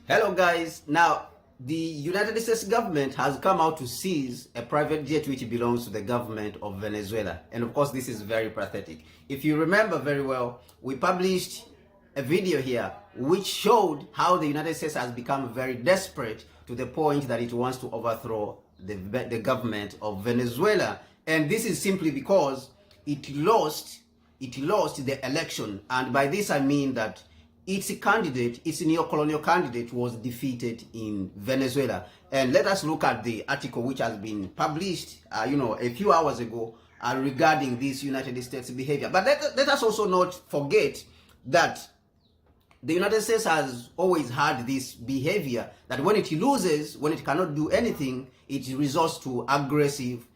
Hello guys, now the United States government has come out to seize a private jet which belongs to the government of Venezuela, and of course this is very pathetic. If you remember very well, we published a video here which showed how the United States has become very desperate to the point that it wants to overthrow the government of Venezuela, and this is simply because it lost the election, and by this I mean that its neo-colonial candidate was defeated in Venezuela. And let us look at the article which has been published, a few hours ago regarding this United States behavior. But let us also not forget that the United States has always had this behavior that when it loses, when it cannot do anything, it resorts to aggressive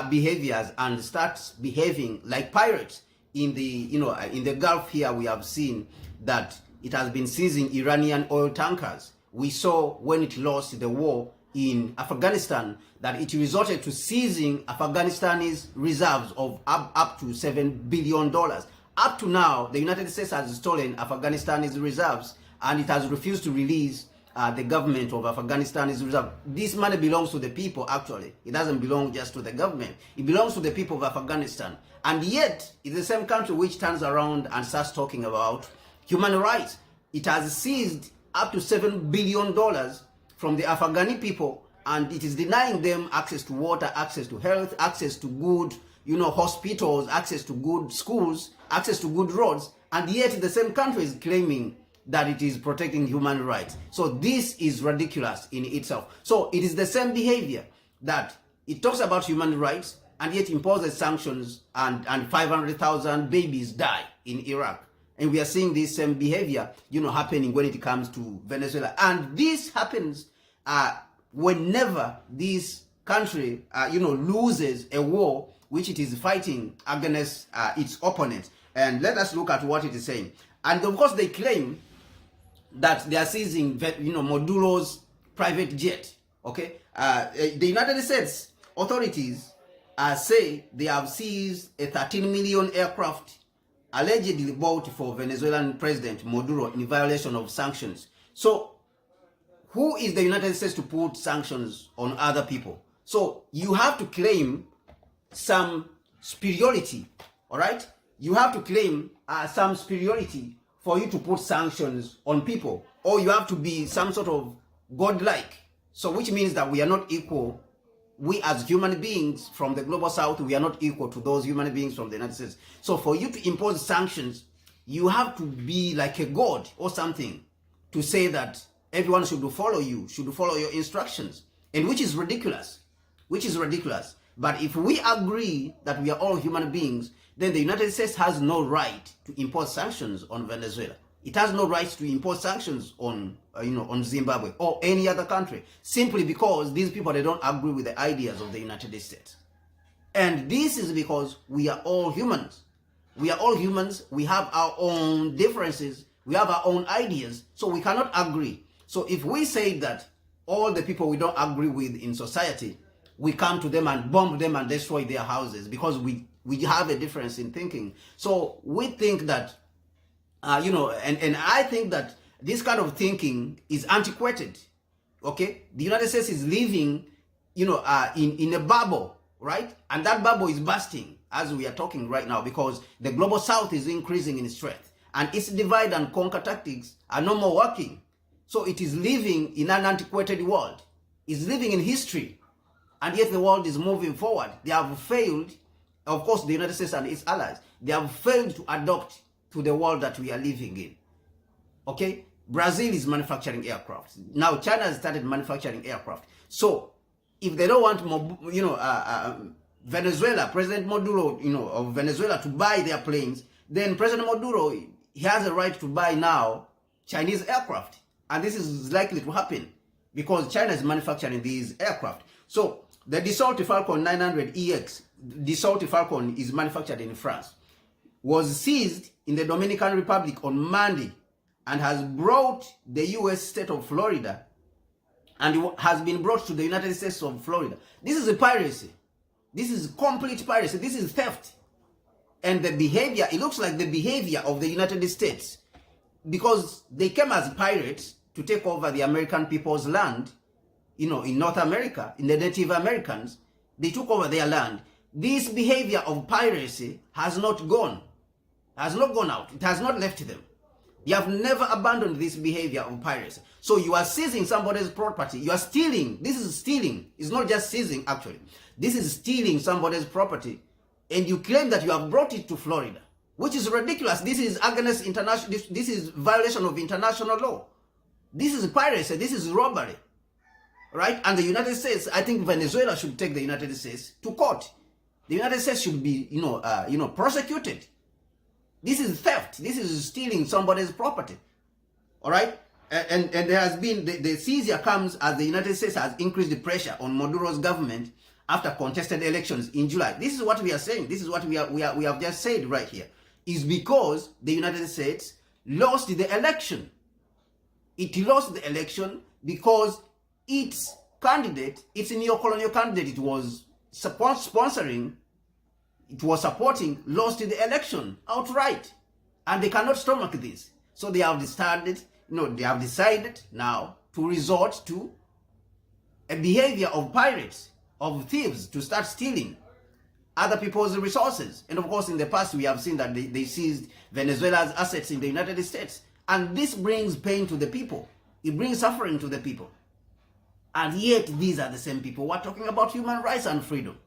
behaviors and starts behaving like pirates. In the Gulf here, we have seen that it has been seizing Iranian oil tankers. We saw when it lost the war in Afghanistan that it resorted to seizing Afghanistan's reserves of up to $7 billion. Up to now, the United States has stolen Afghanistan's reserves and it has refused to release the government of Afghanistan's reserve. This money belongs to the people, actually. It doesn't belong just to the government. It belongs to the people of Afghanistan. And yet, it's the same country which turns around and starts talking about human rights. It has seized up to $7 billion from the Afghani people, and it is denying them access to water, access to health, access to good, hospitals, access to good schools, access to good roads, and yet the same country is claiming that it is protecting human rights. So this is ridiculous in itself. So it is the same behavior that it talks about human rights and yet imposes sanctions and 500,000 babies die in Iraq. And we are seeing this same behavior, happening when it comes to Venezuela. And this happens whenever this country, loses a war which it is fighting against its opponent. And let us look at what it is saying. And of course, they claim that they are seizing, Maduro's private jet. Okay, the United States authorities say they have seized a 13 million aircraft allegedly bought for Venezuelan President Maduro in violation of sanctions. So, who is the United States to put sanctions on other people? So, you have to claim some superiority, all right? You have to claim some superiority for you to put sanctions on people, or you have to be some sort of godlike. So, which means that we are not equal. We as human beings from the global south, we are not equal to those human beings from the United States. So for you to impose sanctions, you have to be like a god or something to say that everyone should follow you, should follow your instructions, and which is ridiculous, But if we agree that we are all human beings, then the United States has no right to impose sanctions on Venezuela. It has no right to impose sanctions on, on Zimbabwe or any other country, simply because these people, they don't agree with the ideas of the United States. And this is because we are all humans. We are all humans. We have our own differences. We have our own ideas. So we cannot agree. So if we say that all the people we don't agree with in society, we come to them and bomb them and destroy their houses because we have a difference in thinking. So we think that and I think that this kind of thinking is antiquated. Okay, the United States is living, in a bubble, right? And that bubble is bursting as we are talking right now because the global south is increasing in strength and its divide and conquer tactics are no more working. So it is living in an antiquated world. It's living in history, and yet the world is moving forward. They have failed, of course, the United States and its allies. They have failed to adopt to the world that we are living in. Okay? Brazil is manufacturing aircraft. Now China has started manufacturing aircraft. So if they don't want, Venezuela, President Maduro, of Venezuela to buy their planes, then President Maduro, he has a right to buy now Chinese aircraft. And this is likely to happen because China is manufacturing these aircraft. So the Dassault Falcon 900EX, Dassault Falcon is manufactured in France, was seized in the Dominican Republic on Monday and has brought the U.S. state of Florida and has been brought to the United States of Florida. This is a piracy. This is complete piracy. This is theft. And the behavior, it looks like the behavior of the United States because they came as pirates to take over the American people's land, in North America, in the Native Americans. They took over their land. This behavior of piracy has not gone out. It has not left them. They have never abandoned this behavior of piracy. So you are seizing somebody's property. You are stealing. This is stealing. It's not just seizing, actually. This is stealing somebody's property. And you claim that you have brought it to Florida, which is ridiculous. This is against international, this is violation of international law. This is piracy. This is robbery. Right? And the United States, I think Venezuela should take the United States to court. The United States should be, prosecuted. This is theft. This is stealing somebody's property. All right? And there has been, the seizure comes as the United States has increased the pressure on Maduro's government after contested elections in July. This is what we are saying. This is what we have just said right here. Is because the United States lost the election. It lost the election because its candidate, its neo-colonial candidate it was supporting, lost the election outright. And they cannot stomach this. So they have decided now to resort to a behavior of pirates, of thieves, to start stealing other people's resources. And of course, in the past, we have seen that they seized Venezuela's assets in the United States. And this brings pain to the people. It brings suffering to the people. And yet, these are the same people who are talking about human rights and freedom.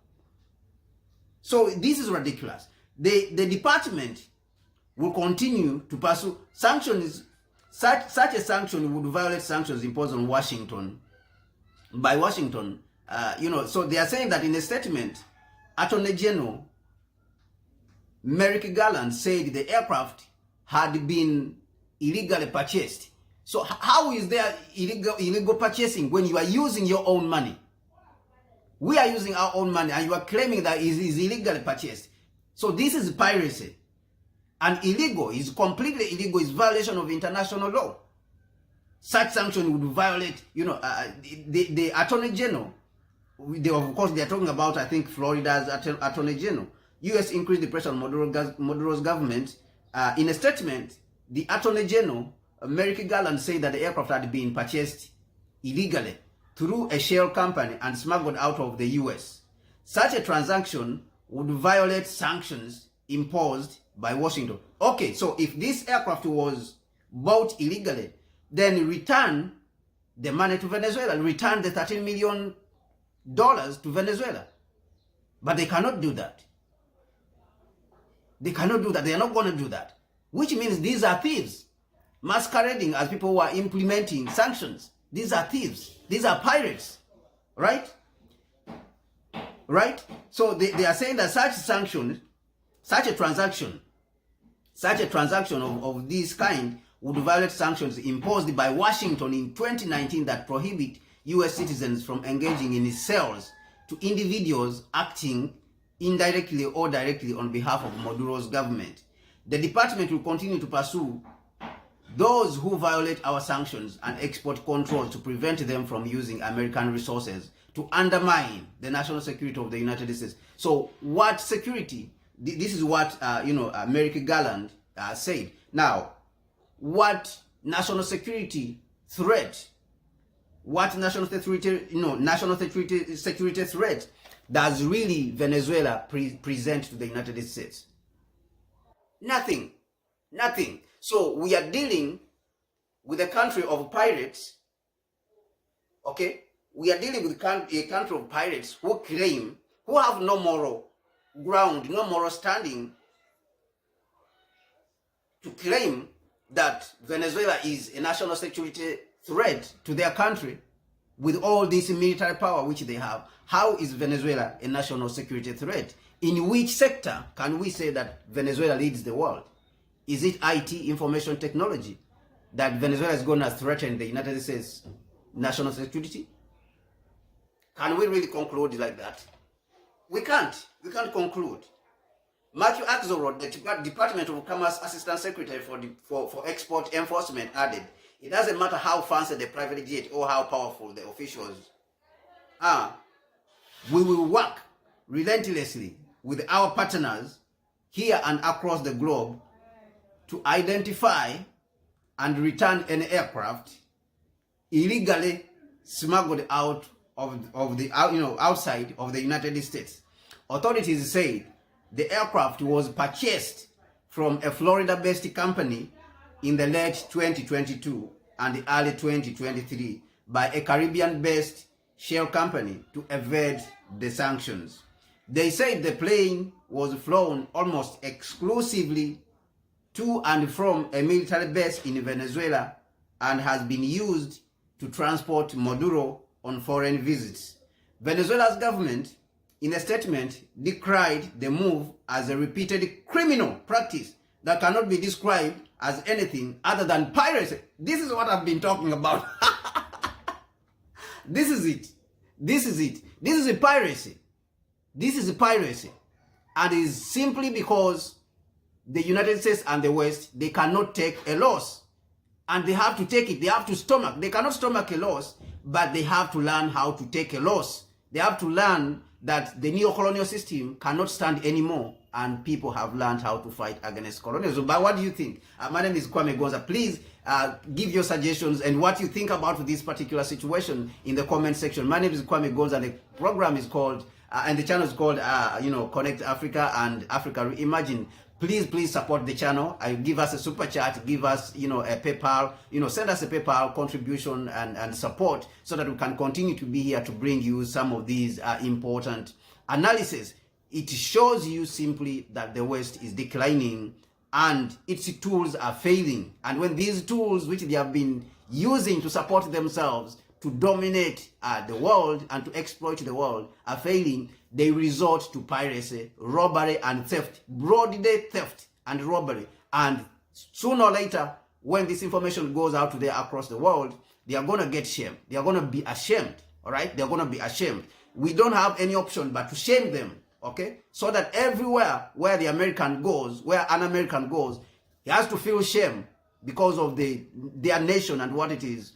So this is ridiculous. The department will continue to pursue sanctions. Such a sanction would violate sanctions imposed on Washington by Washington. So they are saying that in a statement, Attorney General Merrick Garland said the aircraft had been illegally purchased. So how is there illegal purchasing when you are using your own money? We are using our own money and you are claiming that it is illegally purchased. So this is piracy. And illegal, is completely illegal, is violation of international law. Such sanction would violate, the Attorney General. Of course, they are talking about, I think, Florida's Attorney General. U.S. increased the pressure on Maduro's government. In a statement, the Attorney General, Merrick Garland, said that the aircraft had been purchased illegally through a shell company and smuggled out of the U.S. Such a transaction would violate sanctions imposed by Washington. Okay, so if this aircraft was bought illegally, then return the money to Venezuela, return the $13 million to Venezuela. But they cannot do that. They cannot do that. They are not going to do that. Which means these are thieves, masquerading as people who are implementing sanctions. These are thieves. These are pirates. Right? Right? So they are saying that such a transaction of this kind would violate sanctions imposed by Washington in 2019 that prohibit U.S. citizens from engaging in sales to individuals acting indirectly or directly on behalf of Maduro's government. The department will continue to pursue those who violate our sanctions and export controls to prevent them from using American resources to undermine the national security of the United States. So what security? This is what, Merrick Garland said. Now, what national security threat, national security threat does really Venezuela present to the United States? Nothing. So we are dealing with a country of pirates, okay? We are dealing with a country of pirates who have no moral ground, no moral standing to claim that Venezuela is a national security threat to their country with all this military power which they have. How is Venezuela a national security threat? In which sector can we say that Venezuela leads the world? Is it IT, information technology, that Venezuela is going to threaten the United States national security? Can we really conclude like that? We can't conclude. Matthew Axelrod, the Department of Commerce Assistant Secretary for Export Enforcement, added, it doesn't matter how fancy the private jet or how powerful the officials are. We will work relentlessly with our partners here and across the globe to identify and return any aircraft illegally smuggled out of the outside of the United States. Authorities say the aircraft was purchased from a Florida-based company in the late 2022 and the early 2023 by a Caribbean-based shell company to evade the sanctions. They said the plane was flown almost exclusively to and from a military base in Venezuela and has been used to transport Maduro on foreign visits. Venezuela's government, in a statement, decried the move as a repeated criminal practice that cannot be described as anything other than piracy. This is what I've been talking about. This is it. This is it. This is a piracy. This is a piracy. And it is simply because the United States and the West, they cannot take a loss. And they have to take it. They have to stomach. They cannot stomach a loss, but they have to learn how to take a loss. They have to learn that the neo-colonial system cannot stand anymore, and people have learned how to fight against colonialism. But what do you think? My name is Kwame Gonza. Please give your suggestions and what you think about this particular situation in the comment section. My name is Kwame Gonza. The program is called, and the channel is called, Connect Africa and Africa Reimagine. Please support the channel. Give us a super chat, give us, a PayPal, send us a PayPal contribution and support so that we can continue to be here to bring you some of these important analysis. It shows you simply that the West is declining and its tools are failing. And when these tools, which they have been using to support themselves, to dominate the world and to exploit the world, are failing, they resort to piracy, robbery, and theft, broad day theft and robbery. And sooner or later, when this information goes out there across the world, they are going to get shamed. They are going to be ashamed, all right? They're going to be ashamed. We don't have any option but to shame them, okay? So that everywhere where the American goes, where an American goes, he has to feel shame because of their nation and what it is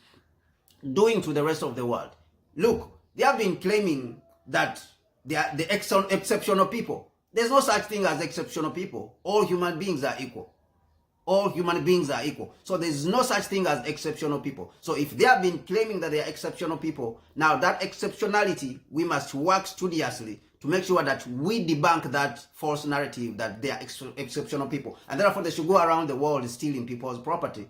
doing to the rest of the world. Look, they have been claiming that they are the exceptional people. There's no such thing as exceptional people. All human beings are equal. All human beings are equal. So there's no such thing as exceptional people. So if they have been claiming that they are exceptional people, now that exceptionality, we must work studiously to make sure that we debunk that false narrative that they are exceptional people. And therefore they should go around the world stealing people's property.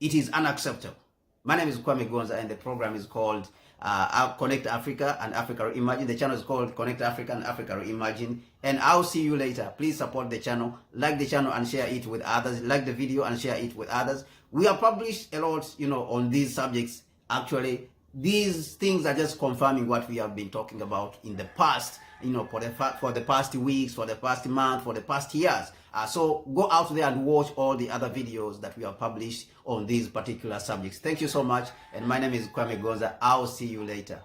It is unacceptable. My name is Kwame Gonza and the program is called Connect Africa and Africa Reimagine. The channel is called Connect Africa and Africa Reimagine. And I'll see you later. Please support the channel, like the channel and share it with others. Like the video and share it with others. We have published a lot, on these subjects. Actually, these things are just confirming what we have been talking about in the past, for the past weeks, for the past month, for the past years. So go out there and watch all the other videos that we have published on these particular subjects. Thank you so much. And my name is Kwame Gonza. I'll see you later.